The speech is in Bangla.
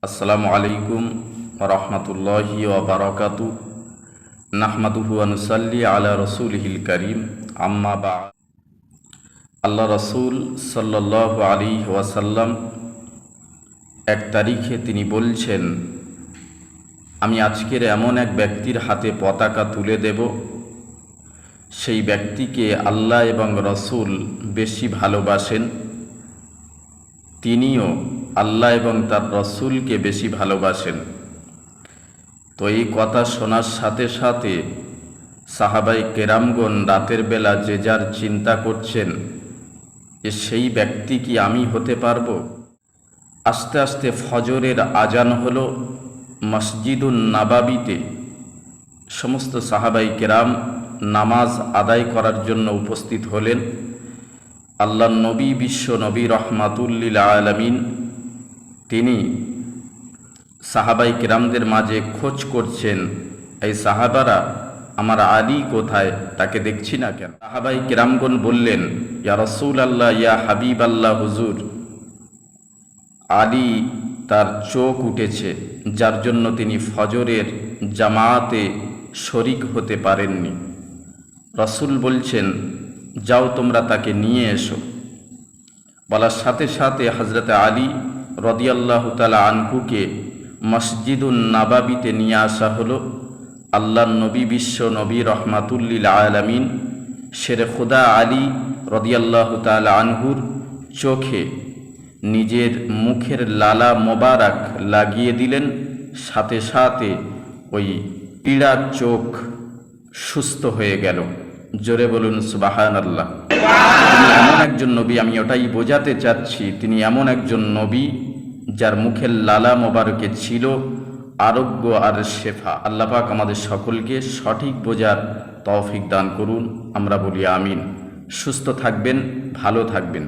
আসসালামু আলাইকুম রহমতুল্লাহি ওয়া বারাকাতু নাহমাদুহু ওয়া নুসাল্লি আলা রাসূলিহিল কারীম আম্মা বা'দ। আল্লাহ রাসূল সাল্লাল্লাহু আলাইহি ওয়াসাল্লাম এক তারিখে তিনি বলছেন, আমি আজকের এমন এক ব্যক্তির হাতে পতাকা তুলে দেব, সেই ব্যক্তিকে আল্লাহ এবং রাসূল বেশি ভালোবাসেন, তিনিও আল্লাহ এবং তার রসুলকে বেশি ভালোবাসেন। তো এই কথা শোনার সাথে সাথে সাহাবাই কেরামগণ রাতের বেলা যে যার চিন্তা করছেন যে সেই ব্যক্তি কি আমি হতে পারবো। আস্তে আস্তে ফজরের আজান হলো মসজিদুন নাবাবিতে। সমস্ত সাহাবাই কেরাম নামাজ আদায় করার জন্য উপস্থিত হলেন। আল্লাহ নবী, বিশ্ব নবী রহমাতুল্লিল আলামিন, তিনি সাহাবাই কিরামদের মাঝে খোঁজ করছেন, এই সাহাবারা আমার আলী কোথায়, তাকে দেখছি না কেন। সাহাবাই কিরামগণ বললেন, ইয়া রাসূলুল্লাহ, ইয়া হাবিব আল্লাহ, হুজুর, আলী তার চোখ উঠেছে, যার জন্য তিনি ফজরের জামাতে শরিক হতে পারেননি। রাসূল বলছেন, যাও তোমরা তাকে নিয়ে এসো। বলার সাথে সাথে হযরত আলী রাদিয়াল্লাহু তাআলা আনহুকে মসজিদুন নাবাবিতে নিয়ে আসা হলো। আল্লাহর নবী, বিশ্ব নবী রহমাতুল্লিল আলামিন শেরে খুদা আলী রাদিয়াল্লাহু তাআলা আনহুর চোখে নিজের মুখের লালা মোবারক লাগিয়ে দিলেন। সাথে সাথে ওই পীড়ার চোখ সুস্থ হয়ে গেল। জোরে বলুন সুবহানাল্লাহ। তিনি এমন একজন নবী, আমি ওটাই বোঝাতে চাচ্ছি, তিনি এমন একজন নবী যার মুখের লালা মোবারকে ছিল আরোগ্য আর শেফা। আল্লাহ পাক আমাদের সকলকে সঠিক বোঝার তৌফিক দান করুন। আমরা বলি আমিন। সুস্থ থাকবেন, ভালো থাকবেন।